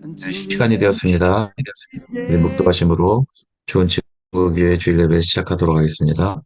네, 시간이 되었습니다. 우리 묵도하심으로 좋은 친구 교회 주일 예배 시작하도록 하겠습니다.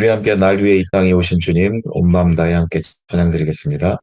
우리 함께 날 위해 이 땅에 오신 주님, 온 마음 다해 함께 찬양드리겠습니다.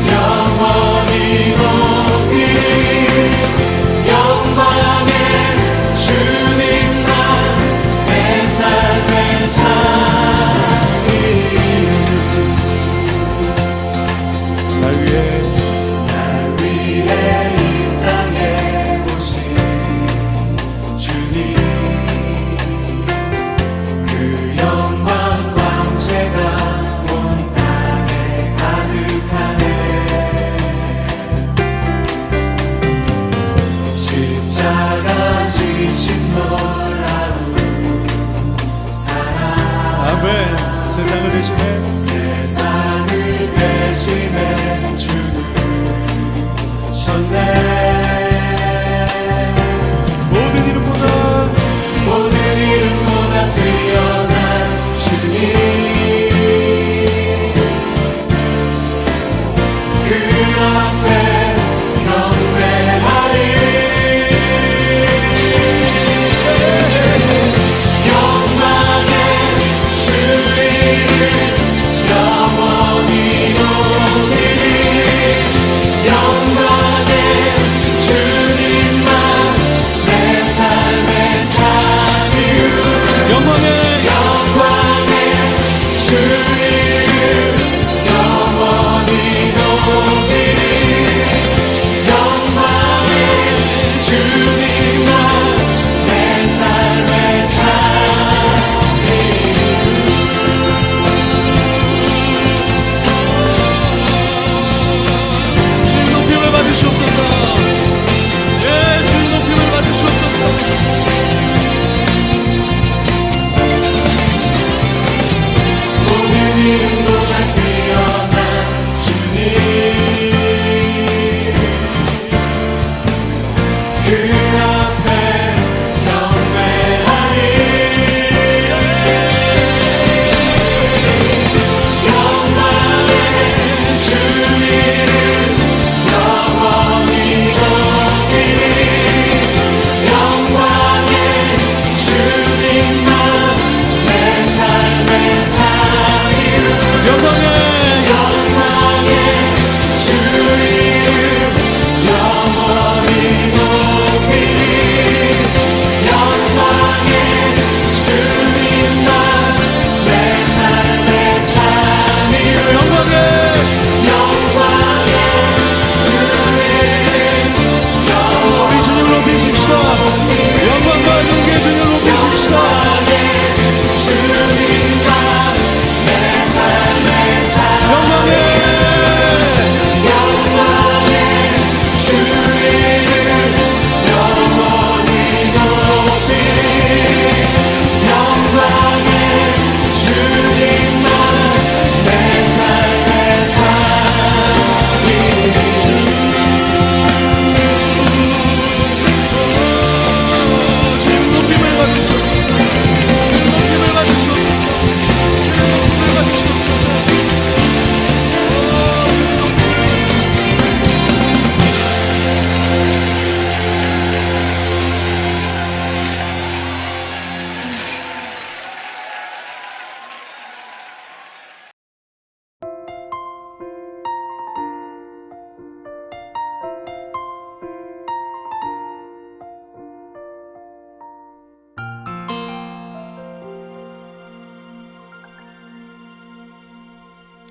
영원히 높이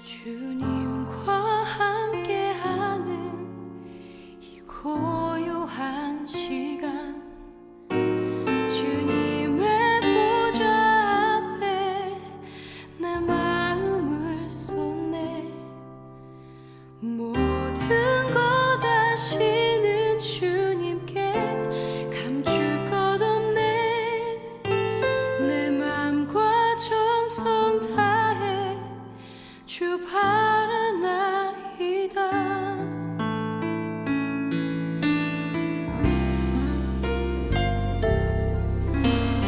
주님과 함께하는 이 고요한 시간, 주님의 보좌 앞에 내 마음을 쏟네. 모든 것 아시는 주님께 감출 것 없네. 내 맘과 정성 다해 주 바라나이다.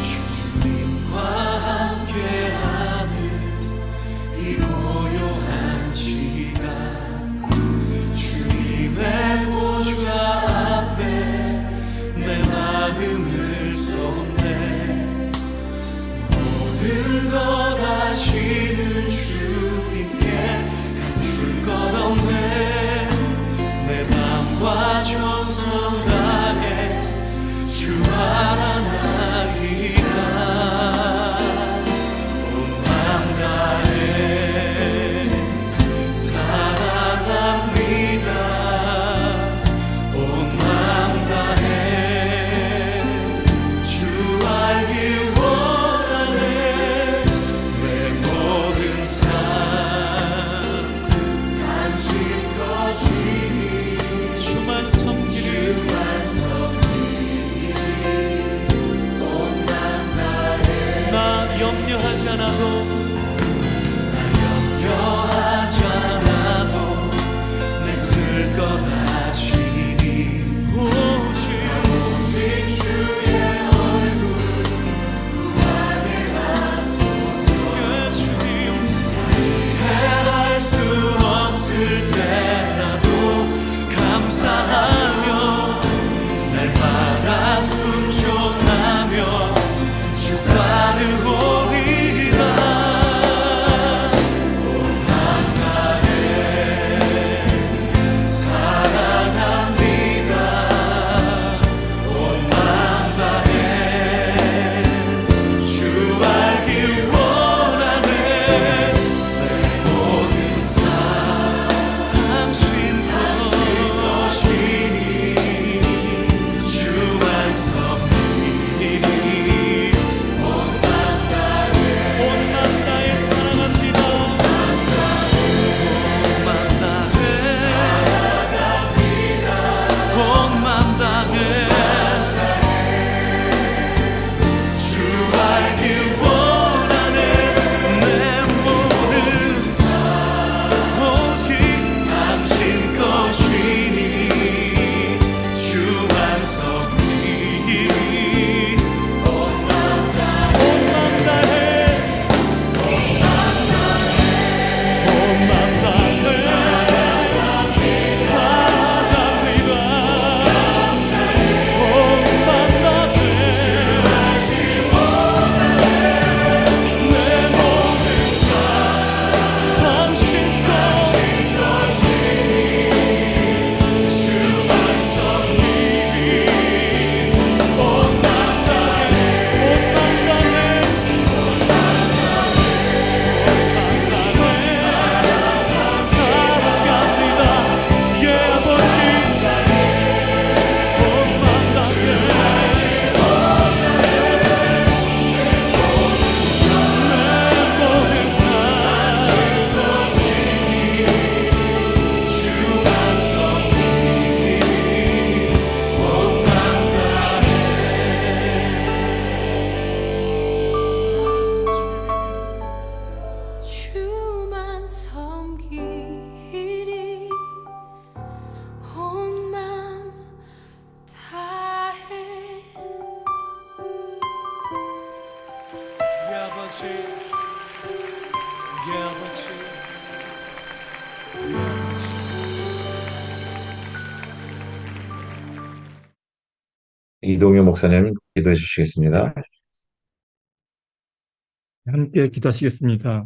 주님과 함께하는 이 고요한 시간, 주님의 보좌 앞에 내 마음을 쏟네. 모든 것 아시는 주님께 감출 것 없네. 내 맘과 정성 다해 주 바라나이다. 온 맘 다해 사랑합니다. 온 맘 다해 주 알기 원하네. 내 모든 삶 당신 것이니 주만 섬기리. 나 염려하지 않아도 내 쓸 것 아시니. 오직 주의 얼굴 구하게 하소서. 예, 주님 해할 수 없을 때라도 감사하며 날마다 순종하며 주 따르오리라. 온 맘 다해 사랑합니다. 온 맘 다해 주 알기 원하네. 내 모든 삶 당신 것이니 주만 섬기리. 온 맘 다해 사랑합니다. 온 맘 다해 온 맘 다해 주 알기 원하네. 내 모든 오직 당신 것이니 주만 섬기리. 온 맘 다해 온 맘 다해 사랑합니다. 온 맘 다해 내 모든 삶 당신 것이니 주만 섬기리. 온 맘 다해 사랑합니다. 예, 아버지 온 맘 다해 내 모든 삶 주만 섬기리. 온 맘 다해 주만 섬기리. 온 맘 다해. 예, 아버지 예, 아버지 예, 아버지. 이동효 목사님 기도해 주시겠습니다. 함께 기도하시겠습니다.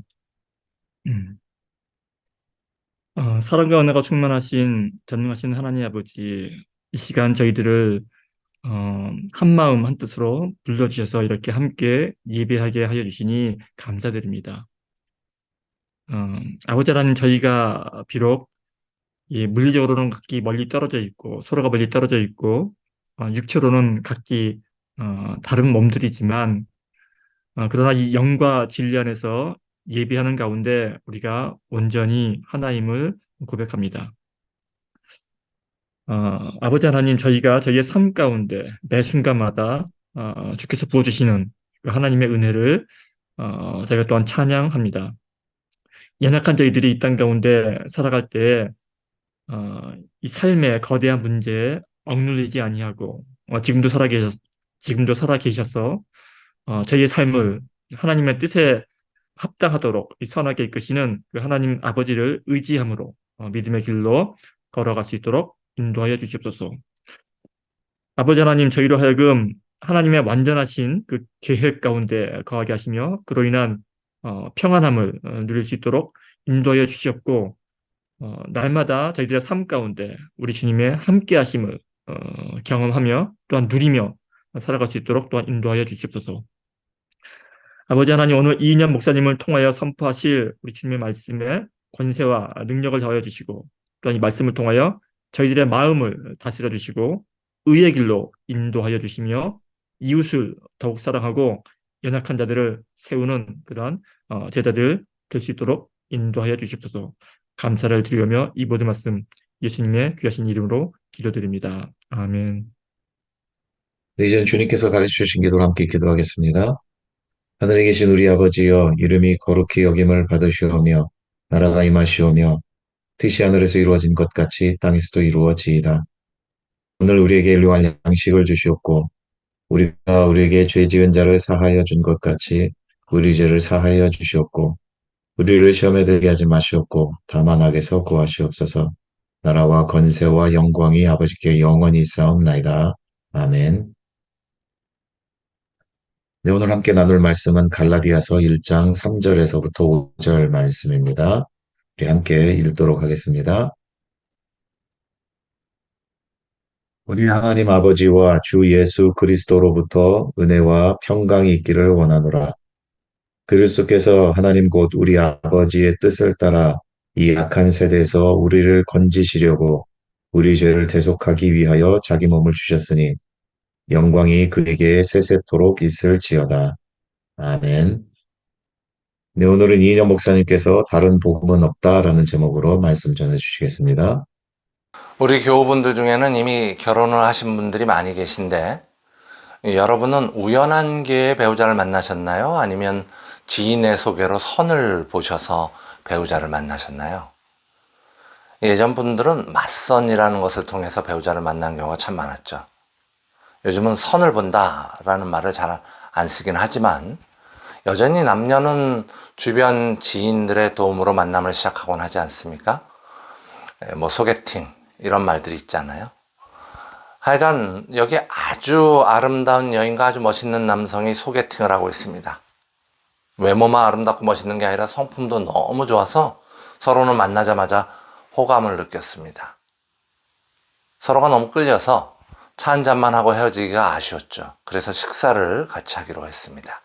사랑과 은혜가 충만하신 전능하신 하나님 아버지, 이 시간 저희들을 한 마음 한 뜻으로 불러주셔서 이렇게 함께 예배하게 하여 주시니 감사드립니다. 아버지 하나님, 저희가 비록 물리적으로는 각기 멀리 떨어져 있고 서로가 멀리 떨어져 있고 육체로는 각기 다른 몸들이지만 그러나 이 영과 진리 안에서 예비하는 가운데 우리가 온전히 하나임을 고백합니다. 아버지 하나님, 저희가 저희의 삶 가운데 매 순간마다 주께서 부어주시는 그 하나님의 은혜를 저희가 또한 찬양합니다. 연약한 저희들이 이 땅 가운데 살아갈 때 이 삶의 거대한 문제에 억눌리지 아니하고 지금도 살아 계셔서 저희의 삶을 하나님의 뜻에 합당하도록 이 선하게 이끄시는 그 하나님 아버지를 의지함으로 믿음의 길로 걸어갈 수 있도록 인도하여 주시옵소서. 아버지 하나님, 저희로 하여금 하나님의 완전하신 그 계획 가운데 거하게 하시며 그로 인한 평안함을 누릴 수 있도록 인도하여 주시옵고 날마다 저희들의 삶 가운데 우리 주님의 함께 하심을 경험하며 또한 누리며 살아갈 수 있도록 또한 인도하여 주시옵소서. 아버지 하나님, 오늘 이인영 목사님을 통하여 선포하실 우리 주님의 말씀에 권세와 능력을 더하여 주시고 또한 이 말씀을 통하여 저희들의 마음을 다스려 주시고 의의 길로 인도하여 주시며 이웃을 더욱 사랑하고 연약한 자들을 세우는 그러한 제자들 될 수 있도록 인도하여 주시옵소서. 감사를 드리며 이 모든 말씀 예수님의 귀하신 이름으로 기도드립니다. 아멘. 네, 이제는 주님께서 가르쳐 주신 기도를 함께 기도하겠습니다. 하늘에 계신 우리 아버지여, 이름이 거룩히 여김을 받으시오며 나라가 임하시오며 뜻이 하늘에서 이루어진 것 같이 땅에서도 이루어지이다. 오늘 우리에게 일용할 양식을 주시옵고 우리가 우리에게 죄 지은 자를 사하여 준 것 같이 우리 죄를 사하여 주시옵고 우리를 시험에 들게 하지 마시옵고 다만 악에서 구하시옵소서. 나라와 권세와 영광이 아버지께 영원히 있사옵나이다. 아멘. 네, 오늘 함께 나눌 말씀은 갈라디아서 1장 3절에서부터 5절 말씀입니다. 우리 함께 읽도록 하겠습니다. 우리 하나님 아버지와 주 예수 그리스도로부터 은혜와 평강이 있기를 원하노라. 그리스도께서 하나님 곧 우리 아버지의 뜻을 따라 이 악한 세대에서 우리를 건지시려고 우리 죄를 대속하기 위하여 자기 몸을 주셨으니 영광이 그에게 세세토록 있을지어다. 아멘. 네, 오늘은 이인영 목사님께서 다른 복음은 없다라는 제목으로 말씀 전해주시겠습니다. 우리 교우분들 중에는 이미 결혼을 하신 분들이 많이 계신데 여러분은 우연한 기회에 배우자를 만나셨나요? 아니면 지인의 소개로 선을 보셔서 배우자를 만나셨나요? 예전 분들은 맞선이라는 것을 통해서 배우자를 만난 경우가 참 많았죠. 요즘은 선을 본다라는 말을 잘 안 쓰긴 하지만 여전히 남녀는 주변 지인들의 도움으로 만남을 시작하곤 하지 않습니까? 뭐 소개팅 이런 말들이 있잖아요. 하여간 여기 아주 아름다운 여인과 아주 멋있는 남성이 소개팅을 하고 있습니다. 외모만 아름답고 멋있는 게 아니라 성품도 너무 좋아서 서로는 만나자마자 호감을 느꼈습니다. 서로가 너무 끌려서 차 한 잔만 하고 헤어지기가 아쉬웠죠. 그래서 식사를 같이 하기로 했습니다.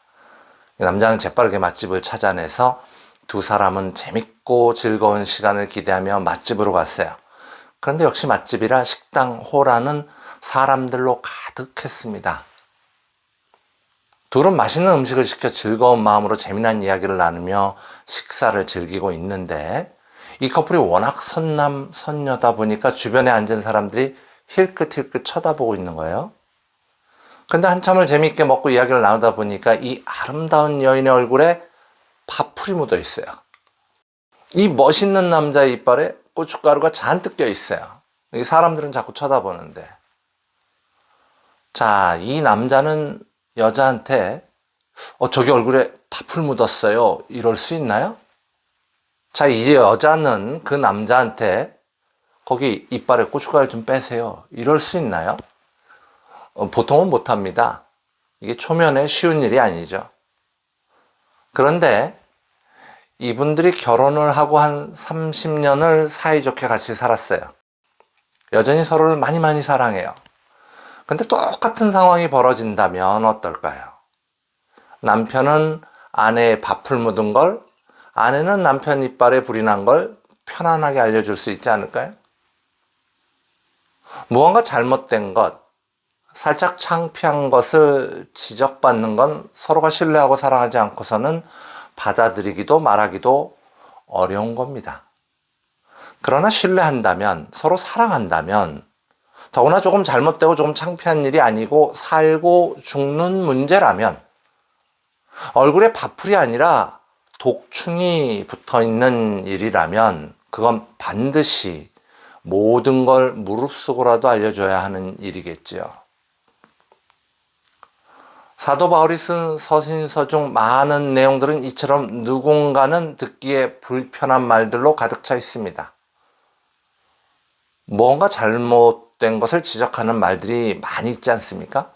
남자는 재빠르게 맛집을 찾아내서 두 사람은 재밌고 즐거운 시간을 기대하며 맛집으로 갔어요. 그런데 역시 맛집이라 식당 호라는 사람들로 가득했습니다. 둘은 맛있는 음식을 시켜 즐거운 마음으로 재미난 이야기를 나누며 식사를 즐기고 있는데 이 커플이 워낙 선남 선녀다 보니까 주변에 앉은 사람들이 힐끗힐끗 쳐다보고 있는 거예요. 근데 한참을 재미있게 먹고 이야기를 나누다 보니까 이 아름다운 여인의 얼굴에 파풀이 묻어 있어요. 이 멋있는 남자의 이빨에 고춧가루가 잔뜩 껴 있어요. 이 사람들은 자꾸 쳐다보는데. 자, 이 남자는 여자한테 저기 얼굴에 파풀 묻었어요. 이럴 수 있나요? 자, 이제 여자는 그 남자한테 거기 이빨에 고춧가루 좀 빼세요. 이럴 수 있나요? 보통은 못합니다. 이게 초면에 쉬운 일이 아니죠. 그런데 이분들이 결혼을 하고 한 30년을 사이좋게 같이 살았어요. 여전히 서로를 많이 사랑해요. 근데 똑같은 상황이 벌어진다면 어떨까요? 남편은 아내의 밥풀 묻은 걸 아내는 남편 이빨에 불이 난 걸 편안하게 알려줄 수 있지 않을까요? 무언가 잘못된 것, 살짝 창피한 것을 지적받는 건 서로가 신뢰하고 사랑하지 않고서는 받아들이기도 말하기도 어려운 겁니다. 그러나 신뢰한다면, 서로 사랑한다면, 더구나 조금 잘못되고 조금 창피한 일이 아니고 살고 죽는 문제라면, 얼굴에 밥풀이 아니라 독충이 붙어 있는 일이라면 그건 반드시 모든 걸 무릅쓰고라도 알려줘야 하는 일이겠지요. 사도 바울이 쓴 서신서 중 많은 내용들은 이처럼 누군가는 듣기에 불편한 말들로 가득 차 있습니다. 뭔가 잘못된 것을 지적하는 말들이 많이 있지 않습니까?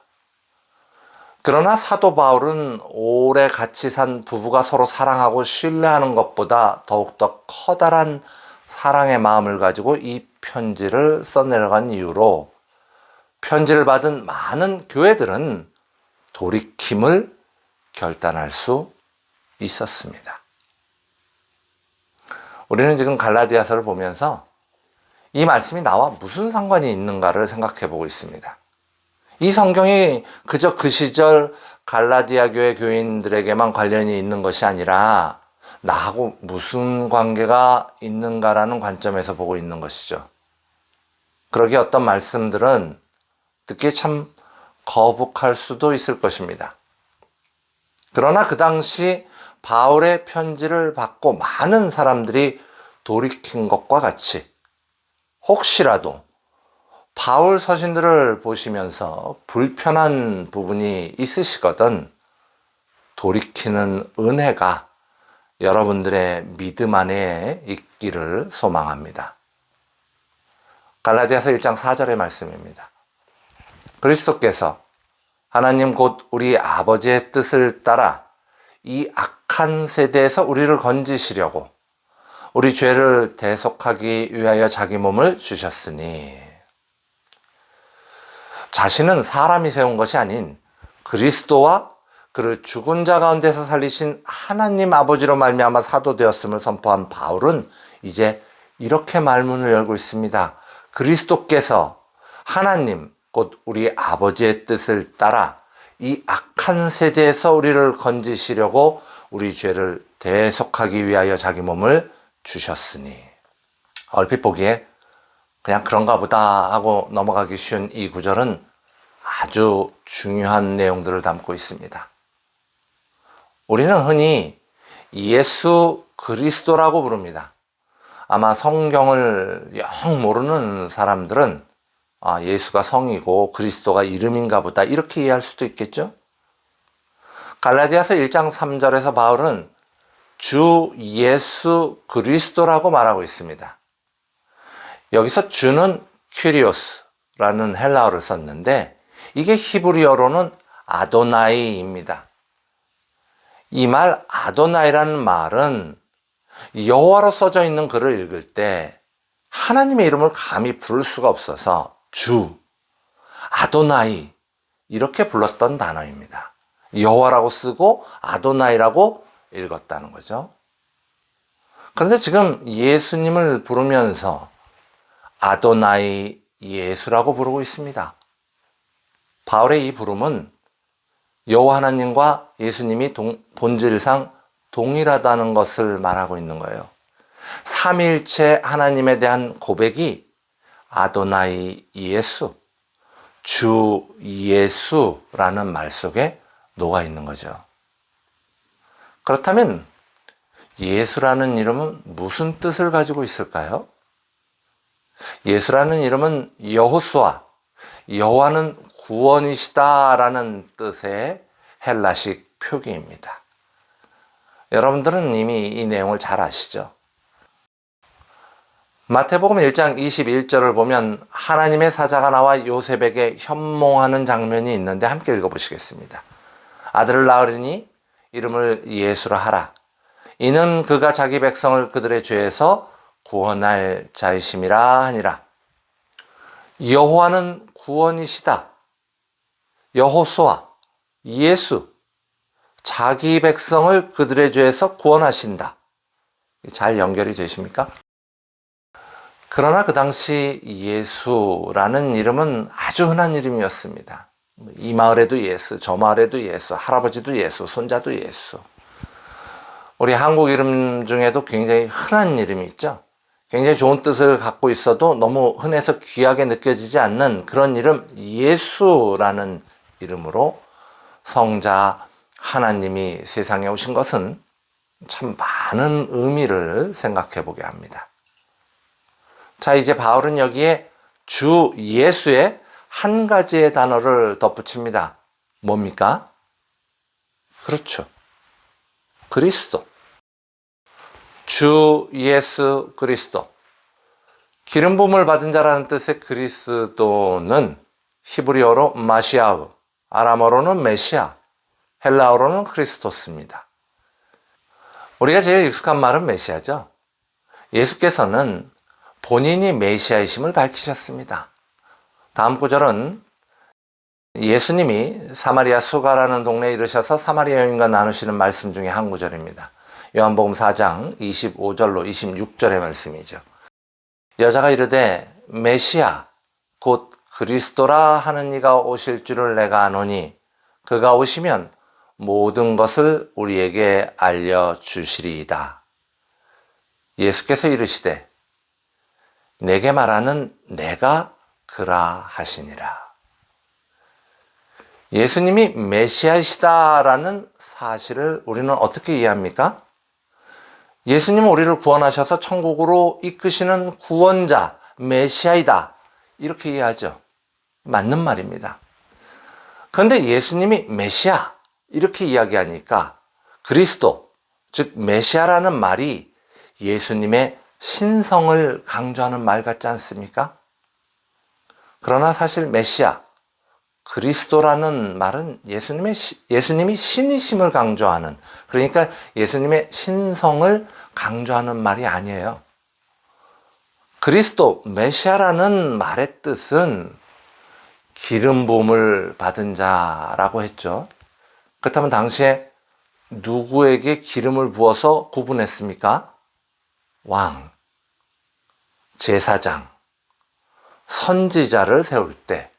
그러나 사도 바울은 오래 같이 산 부부가 서로 사랑하고 신뢰하는 것보다 더욱더 커다란 사랑의 마음을 가지고 이 편지를 써내려간 이유로 편지를 받은 많은 교회들은 돌이킴을 결단할 수 있었습니다. 우리는 지금 갈라디아서를 보면서 이 말씀이 나와 무슨 상관이 있는가를 생각해 보고 있습니다. 이 성경이 그저 그 시절 갈라디아 교회 교인들에게만 관련이 있는 것이 아니라 나하고 무슨 관계가 있는가라는 관점에서 보고 있는 것이죠. 그러기에 어떤 말씀들은 듣기에 참 거북할 수도 있을 것입니다. 그러나 그 당시 바울의 편지를 받고 많은 사람들이 돌이킨 것과 같이 혹시라도 바울 서신들을 보시면서 불편한 부분이 있으시거든 돌이키는 은혜가 여러분들의 믿음 안에 있기를 소망합니다. 갈라디아서 1장 4절의 말씀입니다. 그리스도께서 하나님 곧 우리 아버지의 뜻을 따라 이 악한 세대에서 우리를 건지시려고 우리 죄를 대속하기 위하여 자기 몸을 주셨으니 자신은 사람이 세운 것이 아닌 그리스도와 그를 죽은 자 가운데서 살리신 하나님 아버지로 말미암아 사도 되었음을 선포한 바울은 이제 이렇게 말문을 열고 있습니다. 그리스도께서 하나님 곧 우리 아버지의 뜻을 따라 이 악한 세대에서 우리를 건지시려고 우리 죄를 대속하기 위하여 자기 몸을 주셨으니 얼핏 보기에 그냥 그런가 보다 하고 넘어가기 쉬운 이 구절은 아주 중요한 내용들을 담고 있습니다. 우리는 흔히 예수 그리스도라고 부릅니다. 아마 성경을 영 모르는 사람들은 예수가 성이고 그리스도가 이름인가 보다 이렇게 이해할 수도 있겠죠? 갈라디아서 1장 3절에서 바울은 주 예수 그리스도라고 말하고 있습니다. 여기서 주는 큐리오스라는 헬라어를 썼는데 이게 히브리어로는 아도나이입니다. 이 말 아도나이라는 말은 여호와로 써져 있는 글을 읽을 때 하나님의 이름을 감히 부를 수가 없어서 주, 아도나이 이렇게 불렀던 단어입니다. 여호와라고 쓰고 아도나이라고 읽었다는 거죠. 그런데 지금 예수님을 부르면서 아도나이 예수라고 부르고 있습니다. 바울의 이 부름은 여호와 하나님과 예수님이 본질상 동일하다는 것을 말하고 있는 거예요. 삼위일체 하나님에 대한 고백이 아도나이 예수, 주 예수라는 말 속에 녹아 있는 거죠. 그렇다면 예수라는 이름은 무슨 뜻을 가지고 있을까요? 예수라는 이름은 여호수아, 여호와는 구원이시다라는 뜻의 헬라식 표기입니다. 여러분들은 이미 이 내용을 잘 아시죠? 마태복음 1장 21절을 보면 하나님의 사자가 나와 요셉에게 현몽하는 장면이 있는데 함께 읽어보시겠습니다. 아들을 낳으리니 이름을 예수라 하라. 이는 그가 자기 백성을 그들의 죄에서 구원할 자이심이라 하니라. 여호와는 구원이시다. 여호수아, 예수, 자기 백성을 그들의 죄에서 구원하신다. 잘 연결이 되십니까? 그러나 그 당시 예수라는 이름은 아주 흔한 이름이었습니다. 이 마을에도 예수, 저 마을에도 예수, 할아버지도 예수, 손자도 예수. 우리 한국 이름 중에도 굉장히 흔한 이름이 있죠. 굉장히 좋은 뜻을 갖고 있어도 너무 흔해서 귀하게 느껴지지 않는 그런 이름, 예수라는 이름으로 성자 하나님이 세상에 오신 것은 참 많은 의미를 생각해 보게 합니다. 자, 이제 바울은 여기에 주 예수의 한 가지의 단어를 덧붙입니다. 뭡니까? 그렇죠. 그리스도. 주 예수 그리스도. 기름 부음을 받은 자라는 뜻의 그리스도는 히브리어로 마시아우, 아람어로는 메시아, 헬라어로는 크리스토스입니다. 우리가 제일 익숙한 말은 메시아죠. 예수께서는 본인이 메시아이심을 밝히셨습니다. 다음 구절은 예수님이 사마리아 수가라는 동네에 이르셔서 사마리아 여인과 나누시는 말씀 중에 한 구절입니다. 요한복음 4장 25절로 26절의 말씀이죠. 여자가 이르되 메시아 곧 그리스도라 하는 이가 오실 줄을 내가 아노니 그가 오시면 모든 것을 우리에게 알려주시리이다. 예수께서 이르시되 내게 말하는 내가 그라 하시니라. 예수님이 메시아이시다라는 사실을 우리는 어떻게 이해합니까? 예수님은 우리를 구원하셔서 천국으로 이끄시는 구원자, 메시아이다. 이렇게 이해하죠. 맞는 말입니다. 그런데 예수님이 메시아 이렇게 이야기하니까 그리스도, 즉 메시아라는 말이 예수님의 신성을 강조하는 말 같지 않습니까? 그러나 사실 메시아, 그리스도라는 말은 예수님이 신이심을 강조하는, 그러니까 예수님의 신성을 강조하는 말이 아니에요. 그리스도, 메시아라는 말의 뜻은 기름 부음을 받은 자라고 했죠. 그렇다면 당시에 누구에게 기름을 부어서 구분했습니까? 왕, 제사장, 선지자를 세울 때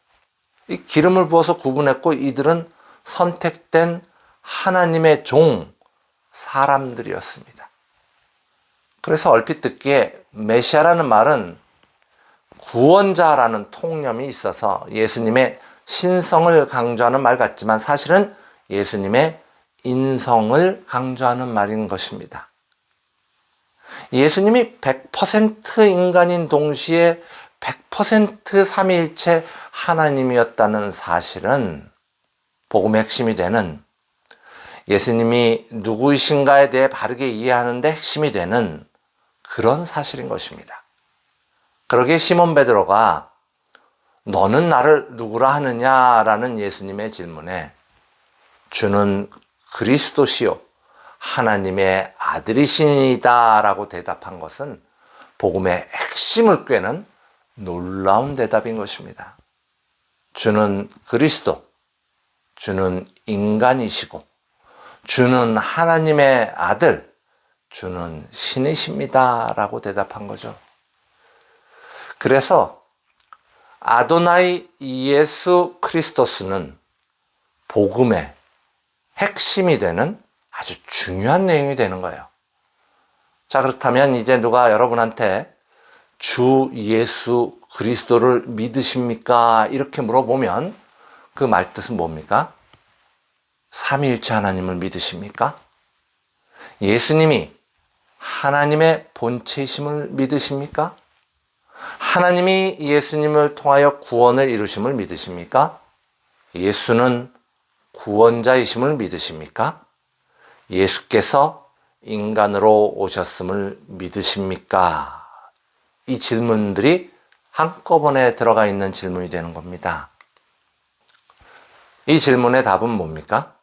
이 기름을 부어서 구분했고 이들은 선택된 하나님의 종, 사람들이었습니다. 그래서 얼핏 듣기에 메시아라는 말은 구원자라는 통념이 있어서 예수님의 신성을 강조하는 말 같지만 사실은 예수님의 인성을 강조하는 말인 것입니다. 예수님이 100% 인간인 동시에 100% 삼위일체 하나님이었다는 사실은 복음의 핵심이 되는, 예수님이 누구이신가에 대해 바르게 이해하는 데 핵심이 되는 그런 사실인 것입니다. 그러기에 시몬 베드로가 너는 나를 누구라 하느냐라는 예수님의 질문에 주는 그리스도시요 하나님의 아들이시니다 라고 대답한 것은 복음의 핵심을 꿰는 놀라운 대답인 것입니다. 주는 그리스도, 주는 인간이시고 주는 하나님의 아들, 주는 신이십니다 라고 대답한 거죠. 그래서 아도나이 예수 크리스토스는 복음의 핵심이 되는 아주 중요한 내용이 되는 거예요. 자, 그렇다면 이제 누가 여러분한테 주 예수 그리스도를 믿으십니까? 이렇게 물어보면 그 말뜻은 뭡니까? 삼위일체 하나님을 믿으십니까? 예수님이 하나님의 본체이심을 믿으십니까? 하나님이 예수님을 통하여 구원을 이루심을 믿으십니까? 예수는 구원자이심을 믿으십니까? 예수께서 인간으로 오셨음을 믿으십니까? 이 질문들이 한꺼번에 들어가 있는 질문이 되는 겁니다. 이 질문의 답은 뭡니까?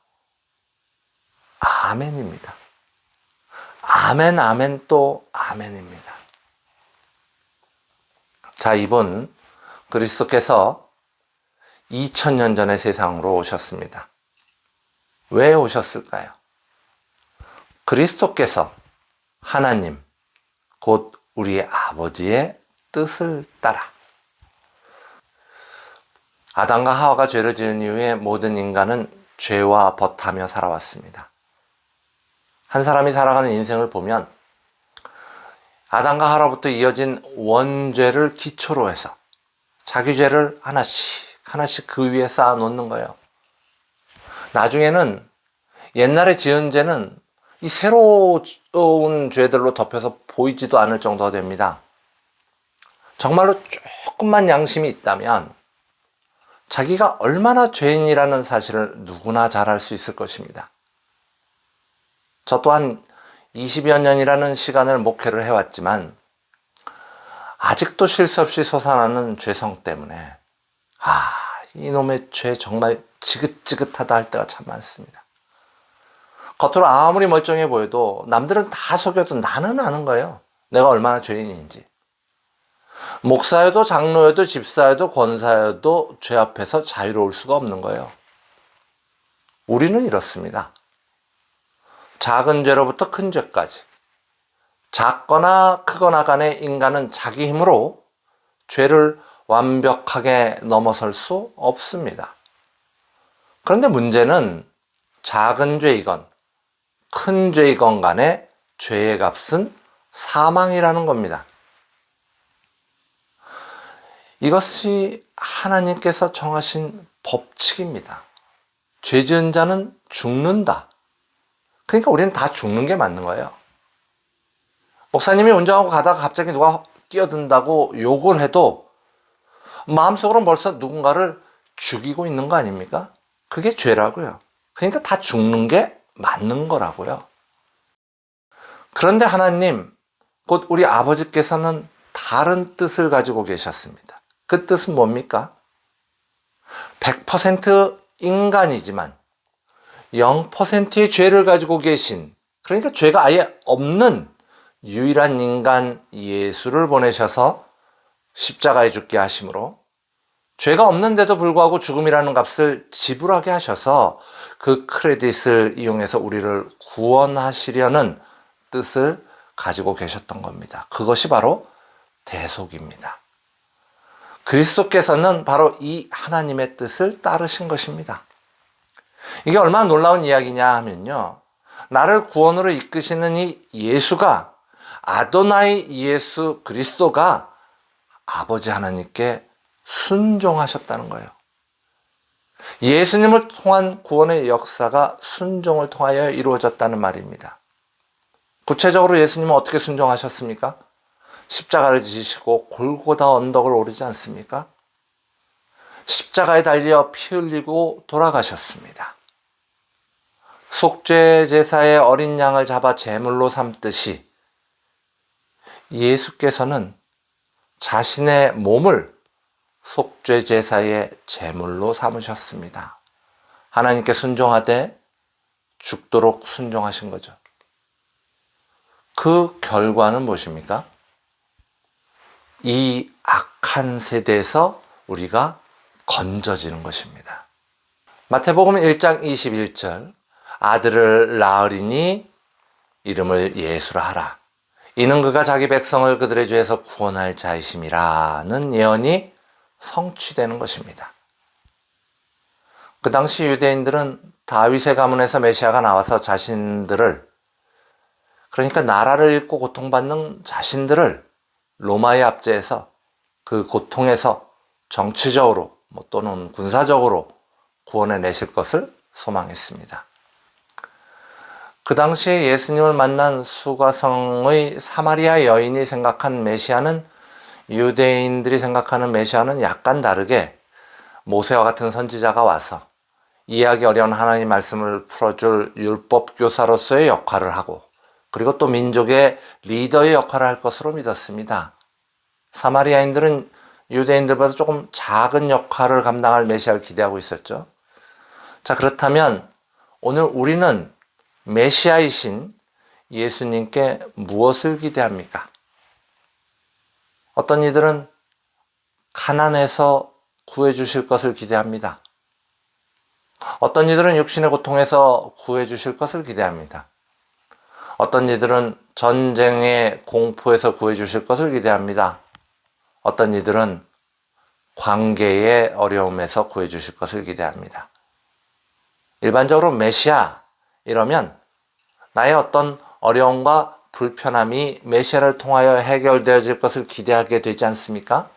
아멘입니다. 아멘, 아멘, 또 아멘입니다. 자, 이분 그리스도께서 2000년 전에 세상으로 오셨습니다. 왜 오셨을까요? 그리스도께서 하나님, 곧 우리 아버지의 뜻을 따라. 아담과 하와가 죄를 지은 이후에 모든 인간은 죄와 벗하며 살아왔습니다. 한 사람이 살아가는 인생을 보면 아담과 하와로부터 이어진 원죄를 기초로 해서 자기 죄를 하나씩 그 위에 쌓아 놓는 거예요. 나중에는 옛날에 지은 죄는 이 새로운 죄들로 덮여서 보이지도 않을 정도가 됩니다. 정말로 조금만 양심이 있다면 자기가 얼마나 죄인이라는 사실을 누구나 잘 알 수 있을 것입니다. 저 또한 20여 년이라는 시간을 목회를 해왔지만 아직도 쉴 새 없이 솟아나는 죄성 때문에 이놈의 죄 정말 지긋지긋하다 할 때가 참 많습니다. 겉으로 아무리 멀쩡해 보여도 남들은 다 속여도 나는 아는 거예요. 내가 얼마나 죄인인지. 목사여도 장로여도 집사여도 권사여도 죄 앞에서 자유로울 수가 없는 거예요. 우리는 이렇습니다. 작은 죄로부터 큰 죄까지 작거나 크거나 간에 인간은 자기 힘으로 죄를 완벽하게 넘어설 수 없습니다. 그런데 문제는 작은 죄이건 큰 죄이건 간에 죄의 값은 사망이라는 겁니다. 이것이 하나님께서 정하신 법칙입니다. 죄 지은 자는 죽는다. 그러니까 우리는 다 죽는 게 맞는 거예요. 목사님이 운전하고 가다가 갑자기 누가 끼어든다고 욕을 해도 마음속으로는 벌써 누군가를 죽이고 있는 거 아닙니까? 그게 죄라고요. 그러니까 다 죽는 게 맞는 거라고요. 그런데 하나님, 곧 우리 아버지께서는 다른 뜻을 가지고 계셨습니다. 그 뜻은 뭡니까? 100% 인간이지만 0%의 죄를 가지고 계신, 그러니까 죄가 아예 없는 유일한 인간 예수를 보내셔서 십자가에 죽게 하심으로 죄가 없는데도 불구하고 죽음이라는 값을 지불하게 하셔서 그 크레딧을 이용해서 우리를 구원하시려는 뜻을 가지고 계셨던 겁니다. 그것이 바로 대속입니다. 그리스도께서는 바로 이 하나님의 뜻을 따르신 것입니다. 이게 얼마나 놀라운 이야기냐 하면요, 나를 구원으로 이끄시는 이 예수가, 아도나이 예수 그리스도가 아버지 하나님께 순종하셨다는 거예요. 예수님을 통한 구원의 역사가 순종을 통하여 이루어졌다는 말입니다. 구체적으로 예수님은 어떻게 순종하셨습니까? 십자가를 지시고 골고다 언덕을 오르지 않습니까? 십자가에 달려 피 흘리고 돌아가셨습니다. 속죄 제사의 어린 양을 잡아 제물로 삼듯이 예수께서는 자신의 몸을 속죄 제사의 제물로 삼으셨습니다. 하나님께 순종하되 죽도록 순종하신 거죠. 그 결과는 무엇입니까? 이 악한 세대에서 우리가 건져지는 것입니다. 마태복음 1장 21절, 아들을 낳으리니 이름을 예수라 하라. 이는 그가 자기 백성을 그들의 죄에서 구원할 자이심이라는 예언이 성취되는 것입니다. 그 당시 유대인들은 다윗의 가문에서 메시아가 나와서 자신들을, 그러니까 나라를 잃고 고통받는 자신들을 로마의 압제에서, 그 고통에서 정치적으로 또는 군사적으로 구원해 내실 것을 소망했습니다. 그 당시에 예수님을 만난 수가성의 사마리아 여인이 생각한 메시아는 유대인들이 생각하는 메시아는 약간 다르게 모세와 같은 선지자가 와서 이해하기 어려운 하나님 말씀을 풀어줄 율법교사로서의 역할을 하고, 그리고 또 민족의 리더의 역할을 할 것으로 믿었습니다. 사마리아인들은 유대인들보다 조금 작은 역할을 감당할 메시아를 기대하고 있었죠. 자, 그렇다면 오늘 우리는 메시아이신 예수님께 무엇을 기대합니까? 어떤 이들은 가난해서 구해주실 것을 기대합니다. 어떤 이들은 육신의 고통에서 구해주실 것을 기대합니다. 어떤 이들은 전쟁의 공포에서 구해주실 것을 기대합니다. 어떤 이들은 관계의 어려움에서 구해주실 것을 기대합니다. 일반적으로 메시아 이러면 나의 어떤 어려움과 불편함이 메시아를 통하여 해결되어질 것을 기대하게 되지 않습니까?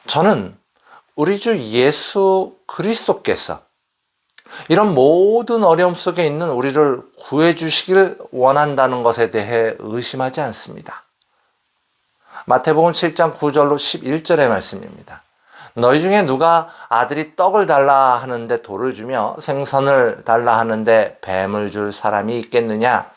저는 우리 주 예수 그리스도께서 이런 모든 어려움 속에 있는 우리를 구해주시길 원한다는 것에 대해 의심하지 않습니다. 마태복음 7장 9절로 11절의 말씀입니다. 너희 중에 누가 아들이 떡을 달라 하는데 돌을 주며 생선을 달라 하는데 뱀을 줄 사람이 있겠느냐?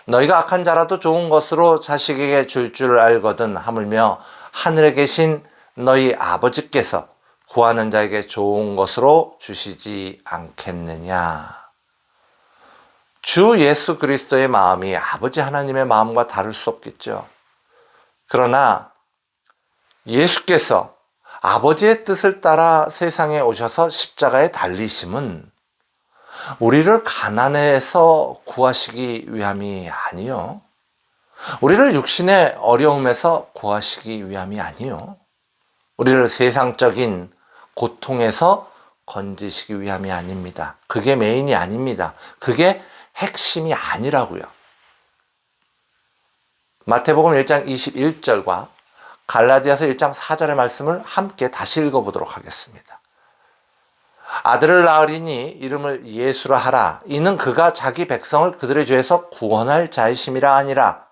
너희가 악한 자라도 좋은 것으로 자식에게 줄 알거든 하물며 하늘에 계신 너희 아버지께서 구하는 자에게 좋은 것으로 주시지 않겠느냐. 주 예수 그리스도의 마음이 아버지 하나님의 마음과 다를 수 없겠죠. 그러나 예수께서 아버지의 뜻을 따라 세상에 오셔서 십자가에 달리심은 우리를 가난에서 구하시기 위함이 아니요. 우리를 육신의 어려움에서 구하시기 위함이 아니요. 우리를 세상적인 고통에서 건지시기 위함이 아닙니다. 그게 메인이 아닙니다. 그게 핵심이 아니라고요. 마태복음 1장 21절과 갈라디아서 1장 4절의 말씀을 함께 다시 읽어보도록 하겠습니다. 아들을 낳으리니 이름을 예수라 하라. 이는 그가 자기 백성을 그들의 죄에서 구원할 자이심이라 아니라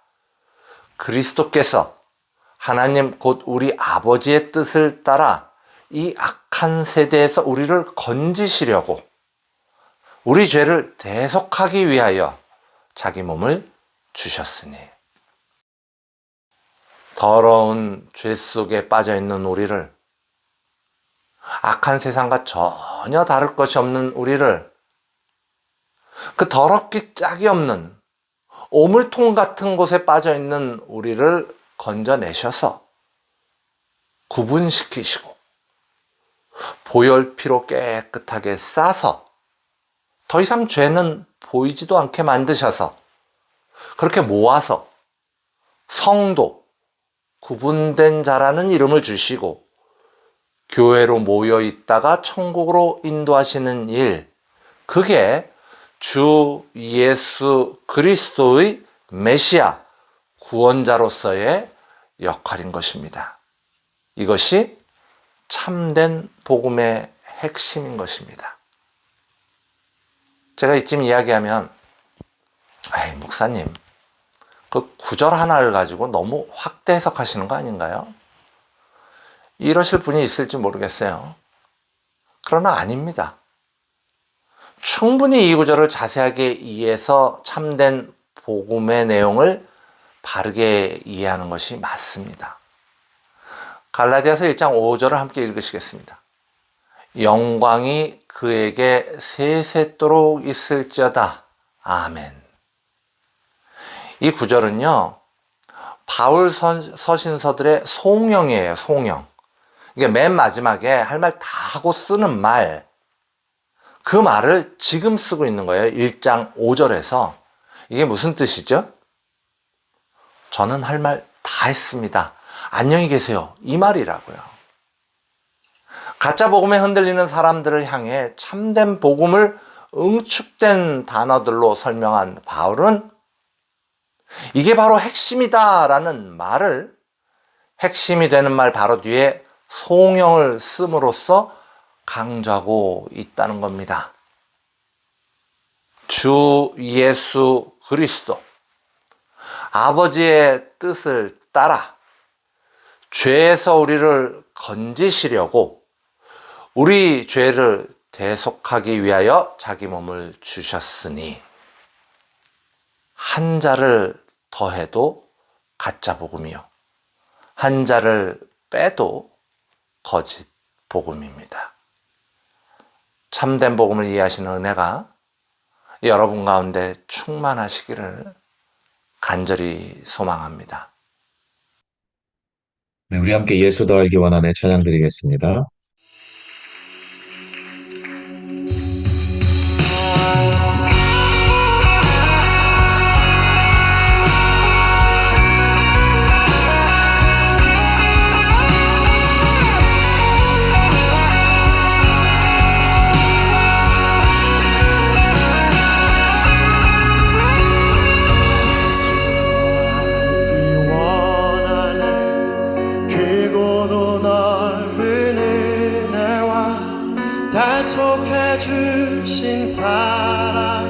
그리스도께서 하나님 곧 우리 아버지의 뜻을 따라 이 악한 세대에서 우리를 건지시려고 우리 죄를 대속하기 위하여 자기 몸을 주셨으니. 더러운 죄 속에 빠져있는 우리를, 악한 세상과 전혀 다를 것이 없는 우리를, 그 더럽기 짝이 없는 오물통 같은 곳에 빠져있는 우리를 건져내셔서 구분시키시고 보혈피로 깨끗하게 싸서 더 이상 죄는 보이지도 않게 만드셔서 그렇게 모아서 성도, 구분된 자라는 이름을 주시고 교회로 모여 있다가 천국으로 인도하시는 일, 그게 주 예수 그리스도의 메시아 구원자로서의 역할인 것입니다. 이것이 참된 복음의 핵심인 것입니다. 제가 이쯤 이야기하면 목사님 그 구절 하나를 가지고 너무 확대 해석하시는 거 아닌가요? 이러실 분이 있을지 모르겠어요. 그러나 아닙니다. 충분히 이 구절을 자세하게 이해해서 참된 복음의 내용을 바르게 이해하는 것이 맞습니다. 갈라디아서 1장 5절을 함께 읽으시겠습니다. 영광이 그에게 세세토록 있을지어다. 아멘. 이 구절은요, 바울 서신서들의 송영이에요, 송영. 이게 맨 마지막에 할 말 다 하고 쓰는 말, 그 말을 지금 쓰고 있는 거예요. 1장 5절에서. 이게 무슨 뜻이죠? 저는 할 말 다 했습니다. 안녕히 계세요. 이 말이라고요. 가짜 복음에 흔들리는 사람들을 향해 참된 복음을 응축된 단어들로 설명한 바울은 이게 바로 핵심이다라는 말을, 핵심이 되는 말 바로 뒤에 송영을 씀으로써 강조하고 있다는 겁니다. 주 예수 그리스도, 아버지의 뜻을 따라 죄에서 우리를 건지시려고 우리 죄를 대속하기 위하여 자기 몸을 주셨으니, 한 자를 더해도 가짜 복음이요, 한 자를 빼도 거짓 복음입니다. 참된 복음을 이해하시는 은혜가 여러분 가운데 충만하시기를 간절히 소망합니다. 네, 우리 함께 예수 더 알기 원하네 찬양 드리겠습니다. 계속해 주신 사랑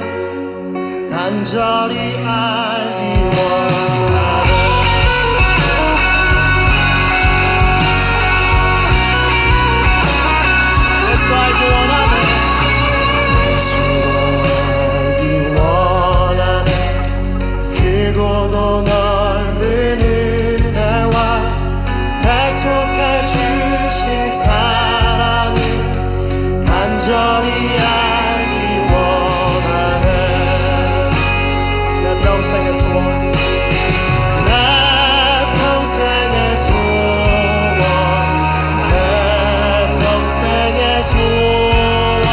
간절히 알기 원하네. 예수도 알기 원하네. 예수도 알기 원하네. 크고도 넓은 은혜와 계속해 주신 사랑을 간절히 알기 원하네. 내 평생의 소원, 내 평생의 소원, 내 평생의 소원,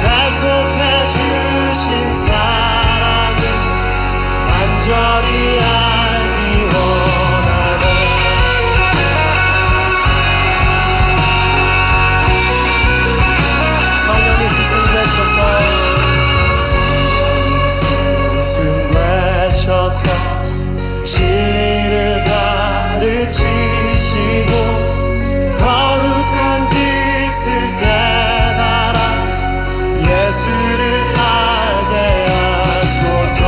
계속해 주신 사랑을 간절히 알기 원하네. 성령이 스승되셔서 진리를 가르치시고 거룩한 뜻을 깨달아 예수를 알게 하소서.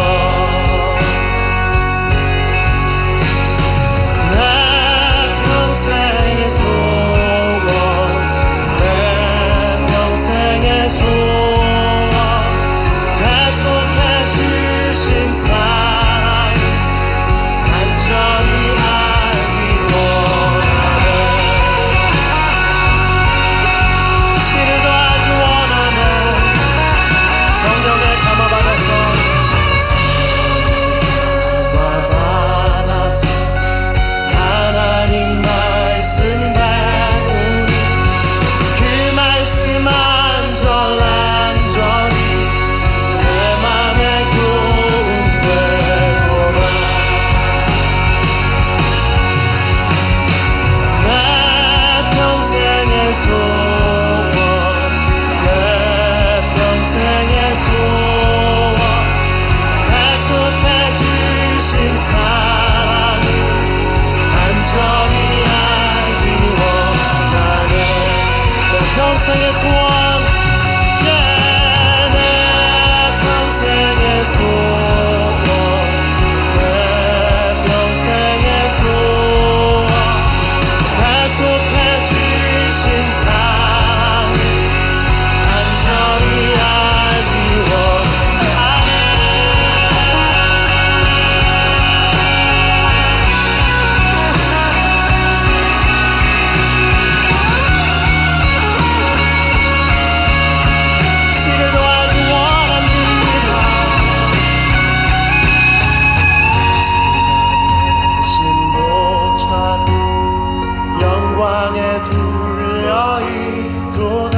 내 평생의 소원, 내 평생의 소원, 계속해 주신 사랑 간절히 알기 원하네. 신을 더 알기 원하네. 성령에 감화받아서 하나님 말씀 배우니 그 말씀 안전히 내 맘에 교훈되도록 내 평생의 소원, 내 평생의 소원, 계속해 주신 사랑을 간절히 알기 원하네. 내 평생의 소원, 내 평생의 소원, 내 평생의 소원, 계속해 주신 사랑을 간절히 알기 원하네. 신을 더 알기 원합니다. 신 보좌는 영광에 둘려 있도다.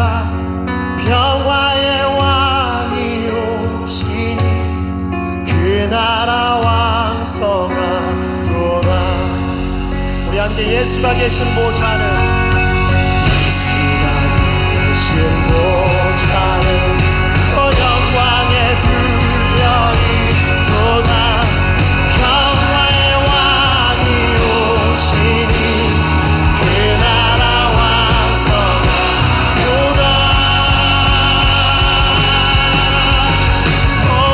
평화의 왕이 오시니 그 나라 왕성하도다. 우리 함께 예수가 계신 보좌는, 예수가 계신 보좌는 영광에 둘려 있도다. 평화의 왕이 오시니 그 나라 왕성하도다.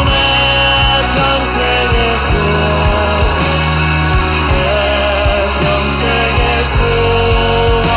내 평생의 소원, 내 평생의 소원,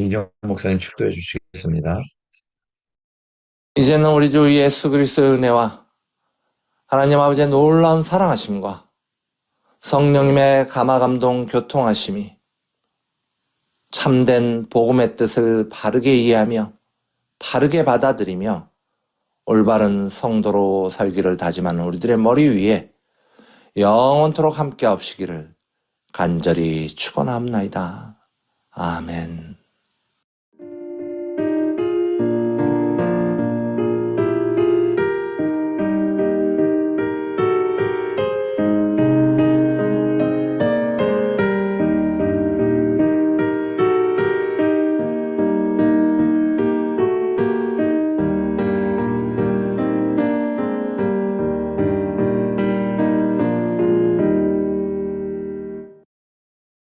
이정 목사님 축도해 주시겠습니다. 이제는 우리 주 예수 그리스도의 은혜와 하나님 아버지의 놀라운 사랑하심과 성령님의 감화감동 교통하심이 참된 복음의 뜻을 바르게 이해하며 바르게 받아들이며 올바른 성도로 살기를 다짐하는 우리들의 머리 위에 영원토록 함께 하시기를 간절히 축원합나이다. 아멘.